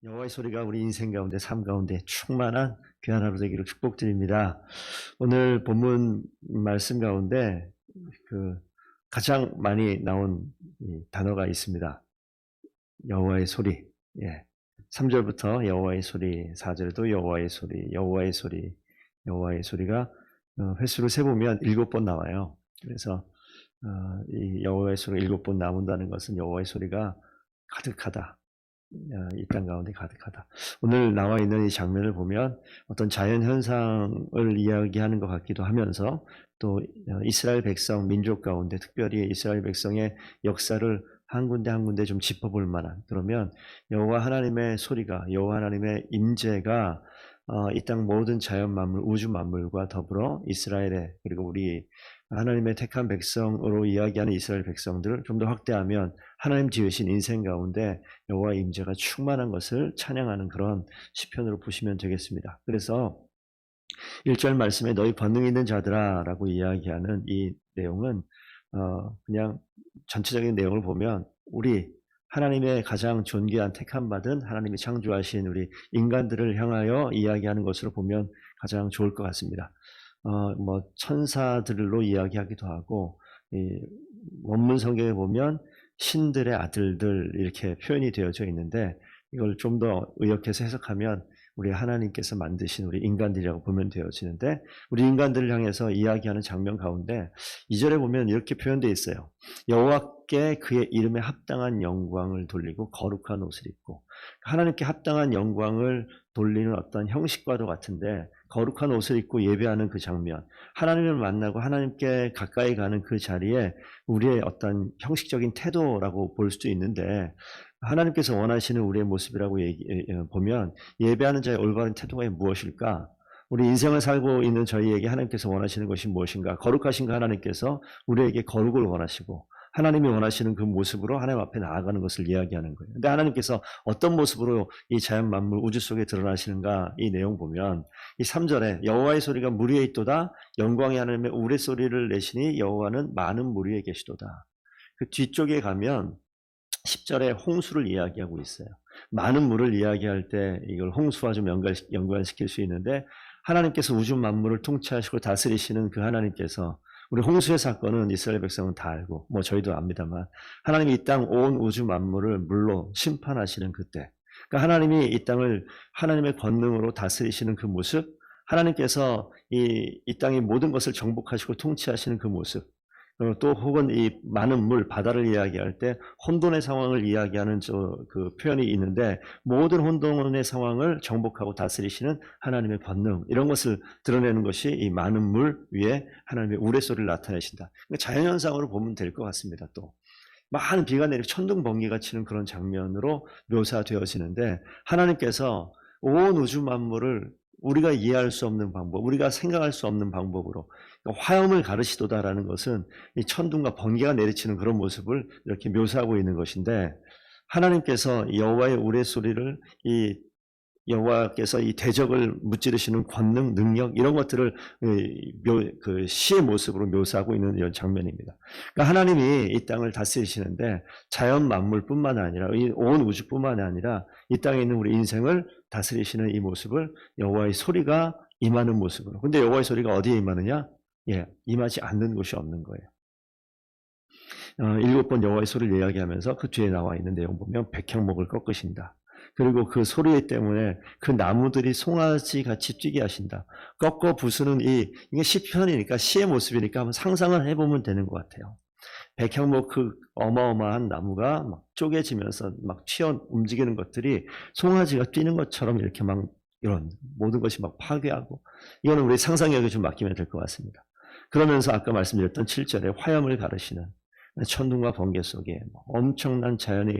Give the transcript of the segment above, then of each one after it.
여호와의 소리가 우리 인생 가운데 삶 가운데 충만한 귀한 하루 되기를 축복드립니다. 오늘 본문 말씀 가운데 그 가장 많이 나온 이 단어가 있습니다. 여호와의 소리. 예. 3절부터 여호와의 소리, 4절에도 여호와의 소리, 여호와의 소리, 여호와의 소리가 횟수를 세보면 7번 나와요. 그래서 이 여호와의 소리가 7번 나온다는 것은 여호와의 소리가 가득하다. 이 땅 가운데 가득하다. 오늘 나와 있는 이 장면을 보면 어떤 자연 현상을 이야기하는 것 같기도 하면서 또 이스라엘 백성 민족 가운데 특별히 이스라엘 백성의 역사를 한 군데 한 군데 좀 짚어볼 만한, 그러면 여호와 하나님의 소리가, 여호와 하나님의 임재가 이 땅 모든 자연 만물, 우주 만물과 더불어 이스라엘의, 그리고 우리 하나님의 택한 백성으로 이야기하는 이스라엘 백성들을 좀 더 확대하면 하나님 지으신 인생 가운데 여호와의 임재가 충만한 것을 찬양하는 그런 시편으로 보시면 되겠습니다. 그래서 1절 말씀에 너희 권능 있는 자들아 라고 이야기하는 이 내용은 그냥 전체적인 내용을 보면 우리 하나님의 가장 존귀한 택함받은 하나님이 창조하신 우리 인간들을 향하여 이야기하는 것으로 보면 가장 좋을 것 같습니다. 뭐 천사들로 이야기하기도 하고, 이 원문 성경에 보면 신들의 아들들 이렇게 표현이 되어져 있는데, 이걸 좀 더 의역해서 해석하면 우리 하나님께서 만드신 우리 인간들이라고 보면 되어지는데, 우리 인간들을 향해서 이야기하는 장면 가운데 2절에 보면 이렇게 표현되어 있어요. 여호와께 그의 이름에 합당한 영광을 돌리고 거룩한 옷을 입고. 하나님께 합당한 영광을 돌리는 어떤 형식과도 같은데, 거룩한 옷을 입고 예배하는 그 장면, 하나님을 만나고 하나님께 가까이 가는 그 자리에 우리의 어떤 형식적인 태도라고 볼 수도 있는데, 하나님께서 원하시는 우리의 모습이라고 보면 예배하는 자의 올바른 태도가 무엇일까? 우리 인생을 살고 있는 저희에게 하나님께서 원하시는 것이 무엇인가? 거룩하신 그 하나님께서 우리에게 거룩을 원하시고 하나님이 원하시는 그 모습으로 하나님 앞에 나아가는 것을 이야기하는 거예요. 근데 하나님께서 어떤 모습으로 이 자연 만물 우주 속에 드러나시는가, 이 내용 보면 이 3절에 여호와의 소리가 물 위에 있도다. 영광의 하나님의 우레소리를 내시니 여호와는 많은 물 위에 계시도다. 그 뒤쪽에 가면 10절에 홍수를 이야기하고 있어요. 많은 물을 이야기할 때 이걸 홍수와 좀 연관시킬 수 있는데, 하나님께서 우주 만물을 통치하시고 다스리시는 그 하나님께서, 우리 홍수의 사건은 이스라엘 백성은 다 알고 뭐 저희도 압니다만, 하나님이 이 땅 온 우주 만물을 물로 심판하시는 그때, 그러니까 하나님이 이 땅을 하나님의 권능으로 다스리시는 그 모습, 하나님께서 이 땅의 모든 것을 정복하시고 통치하시는 그 모습, 또 혹은 이 많은 물, 바다를 이야기할 때 혼돈의 상황을 이야기하는 그 표현이 있는데, 모든 혼돈의 상황을 정복하고 다스리시는 하나님의 권능, 이런 것을 드러내는 것이 이 많은 물 위에 하나님의 우레소리를 나타내신다. 그러니까 자연현상으로 보면 될 것 같습니다. 또 많은 비가 내리고 천둥 번개가 치는 그런 장면으로 묘사되어지는데, 하나님께서 온 우주 만물을 우리가 이해할 수 없는 방법, 우리가 생각할 수 없는 방법으로 화염을 가르시도다라는 것은 이 천둥과 번개가 내리치는 그런 모습을 이렇게 묘사하고 있는 것인데, 하나님께서 여호와의 우레소리를, 이 여호와께서 이 대적을 무찌르시는 권능, 능력, 이런 것들을 그 시의 모습으로 묘사하고 있는 이런 장면입니다. 그러니까 하나님이 이 땅을 다스리시는데 자연 만물뿐만 아니라 온 우주뿐만 아니라 이 땅에 있는 우리 인생을 다스리시는 이 모습을 여호와의 소리가 임하는 모습으로. 근데 여호와의 소리가 어디에 임하느냐? 예, 임하지 않는 곳이 없는 거예요. 7번 여호와의 소리를 이야기하면서 그 뒤에 나와 있는 내용 보면 백향목을 꺾으신다. 그리고 그 소리 때문에 그 나무들이 송아지 같이 뛰게 하신다. 꺾어 부수는 이게 시편이니까, 시의 모습이니까 한번 상상을 해보면 되는 것 같아요. 백향목, 그 어마어마한 나무가 막 쪼개지면서 막 튀어 움직이는 것들이 송아지가 뛰는 것처럼 이렇게 막 이런 모든 것이 막 파괴하고, 이거는 우리 상상력에 좀 맡기면 될 것 같습니다. 그러면서 아까 말씀드렸던 7절에 화염을 가르시는, 천둥과 번개 속에 엄청난 자연이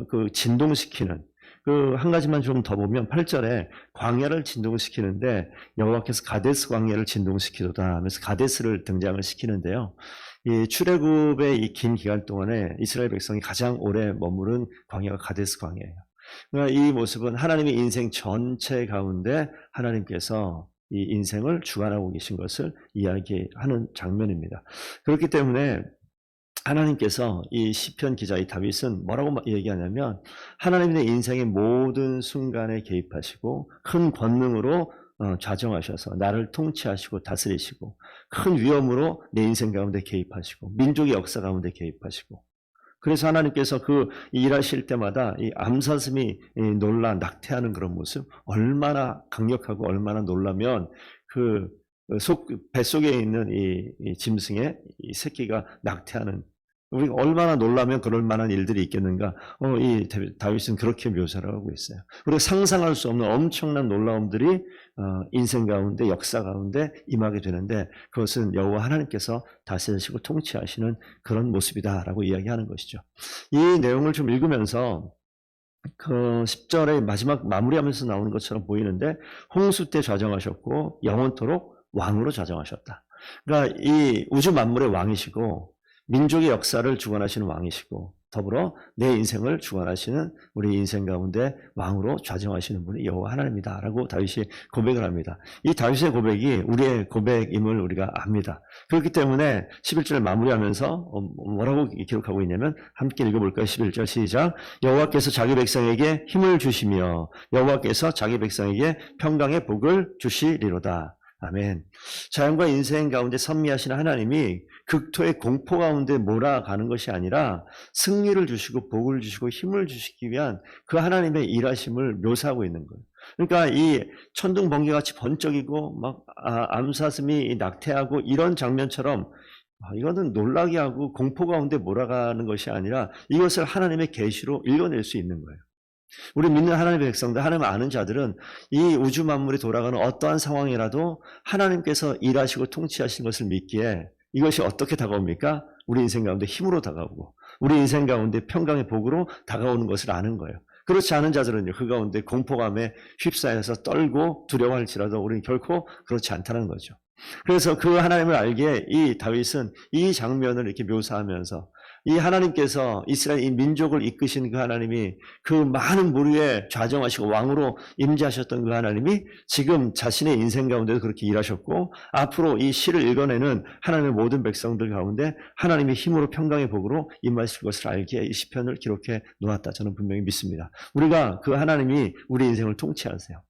그 진동시키는, 그 한 가지만 좀 더 보면 8절에 광야를 진동시키는데 여호와께서 가데스 광야를 진동시키도다 하면서 가데스를 등장을 시키는데요. 이 출애굽의 이 긴 기간 동안에 이스라엘 백성이 가장 오래 머무른 광야가 가데스 광야예요. 그러니까 이 모습은 하나님의 인생 전체 가운데 하나님께서 이 인생을 주관하고 계신 것을 이야기하는 장면입니다. 그렇기 때문에 하나님께서 이 시편 기자 이 다윗은 뭐라고 얘기하냐면 하나님의 인생의 모든 순간에 개입하시고 큰 권능으로 좌정하셔서 나를 통치하시고 다스리시고 큰 위엄으로 내 인생 가운데 개입하시고 민족의 역사 가운데 개입하시고 그래서 하나님께서 그 일하실 때마다 이 암사슴이 놀라 낙태하는 그런 모습 얼마나 강력하고 얼마나 놀라면 그 뱃속에 있는 이 짐승의 이 새끼가 낙태하는 우리가 얼마나 놀라면 그럴 만한 일들이 있겠는가. 이 다윗은 그렇게 묘사를 하고 있어요. 우리가 상상할 수 없는 엄청난 놀라움들이 인생 가운데 역사 가운데 임하게 되는데 그것은 여호와 하나님께서 다스리시고 통치하시는 그런 모습이다라고 이야기하는 것이죠. 이 내용을 좀 읽으면서 그 10절의 마지막 마무리하면서 나오는 것처럼 보이는데 홍수 때 좌정하셨고 영원토록 왕으로 좌정하셨다. 그러니까 이 우주 만물의 왕이시고 민족의 역사를 주관하시는 왕이시고 더불어 내 인생을 주관하시는 우리 인생 가운데 왕으로 좌정하시는 분이 여호와 하나님이다라고 다윗이 고백을 합니다. 이 다윗의 고백이 우리의 고백임을 우리가 압니다. 그렇기 때문에 11절 마무리하면서 뭐라고 기록하고 있냐면 함께 읽어볼까요? 11절 시작. 여호와께서 자기 백성에게 힘을 주시며 여호와께서 자기 백성에게 평강의 복을 주시리로다. 아멘. 자연과 인생 가운데 선미하시는 하나님이 극토의 공포 가운데 몰아가는 것이 아니라 승리를 주시고 복을 주시고 힘을 주시기 위한 그 하나님의 일하심을 묘사하고 있는 거예요. 그러니까 이 천둥 번개같이 번쩍이고 막 암사슴이 낙태하고 이런 장면처럼 이거는 놀라게 하고 공포 가운데 몰아가는 것이 아니라 이것을 하나님의 계시로 읽어낼 수 있는 거예요. 우리 믿는 하나님의 백성들, 하나님을 아는 자들은 이 우주 만물이 돌아가는 어떠한 상황이라도 하나님께서 일하시고 통치하신 것을 믿기에 이것이 어떻게 다가옵니까? 우리 인생 가운데 힘으로 다가오고 우리 인생 가운데 평강의 복으로 다가오는 것을 아는 거예요. 그렇지 않은 자들은요, 그 가운데 공포감에 휩싸여서 떨고 두려워할지라도 우리는 결코 그렇지 않다는 거죠. 그래서 그 하나님을 알기에 이 다윗은 이 장면을 이렇게 묘사하면서 이 하나님께서 이스라엘 이 민족을 이끄신 그 하나님이 그 많은 무리에 좌정하시고 왕으로 임재하셨던 그 하나님이 지금 자신의 인생 가운데도 그렇게 일하셨고 앞으로 이 시를 읽어내는 하나님의 모든 백성들 가운데 하나님의 힘으로 평강의 복으로 임하실 것을 알기에 이 시편을 기록해 놓았다. 저는 분명히 믿습니다. 우리가 그 하나님이 우리 인생을 통치하세요.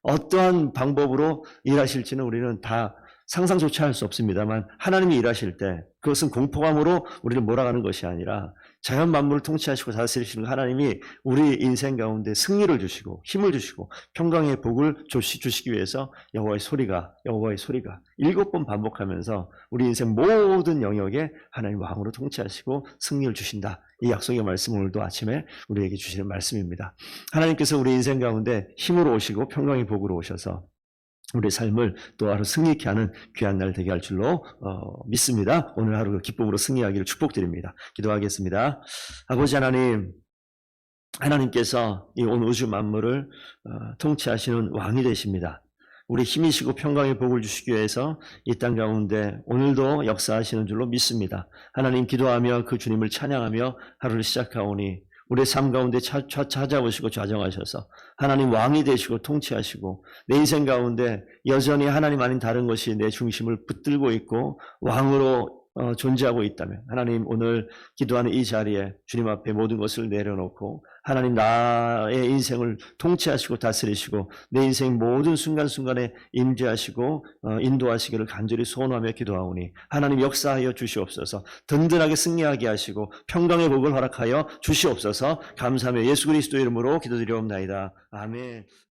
어떠한 방법으로 일하실지는 우리는 다 상상조차 할 수 없습니다만 하나님이 일하실 때 그것은 공포감으로 우리를 몰아가는 것이 아니라 자연 만물을 통치하시고 다스리시는 하나님이 우리 인생 가운데 승리를 주시고 힘을 주시고 평강의 복을 주시기 위해서 여호와의 소리가 7번 반복하면서 우리 인생 모든 영역에 하나님 왕으로 통치하시고 승리를 주신다. 이 약속의 말씀 오늘도 아침에 우리에게 주시는 말씀입니다. 하나님께서 우리 인생 가운데 힘으로 오시고 평강의 복으로 오셔서 우리 삶을 또 하루 승리케 하는 귀한 날 되게 할 줄로 믿습니다. 오늘 하루 기쁨으로 승리하기를 축복드립니다. 기도하겠습니다. 아버지 하나님, 하나님께서 이 온 우주 만물을 통치하시는 왕이 되십니다. 우리 힘이시고 평강의 복을 주시기 위해서 이 땅 가운데 오늘도 역사하시는 줄로 믿습니다. 하나님 기도하며 그 주님을 찬양하며 하루를 시작하오니 우리의 삶 가운데 찾아오시고 좌정하셔서 하나님 왕이 되시고 통치하시고 내 인생 가운데 여전히 하나님 아닌 다른 것이 내 중심을 붙들고 있고 왕으로 존재하고 있다면 하나님 오늘 기도하는 이 자리에 주님 앞에 모든 것을 내려놓고 하나님 나의 인생을 통치하시고 다스리시고 내 인생 모든 순간순간에 임재하시고 인도하시기를 간절히 소원하며 기도하오니 하나님 역사하여 주시옵소서. 든든하게 승리하게 하시고 평강의 복을 허락하여 주시옵소서. 감사하며 예수 그리스도 이름으로 기도드리옵나이다. 아멘.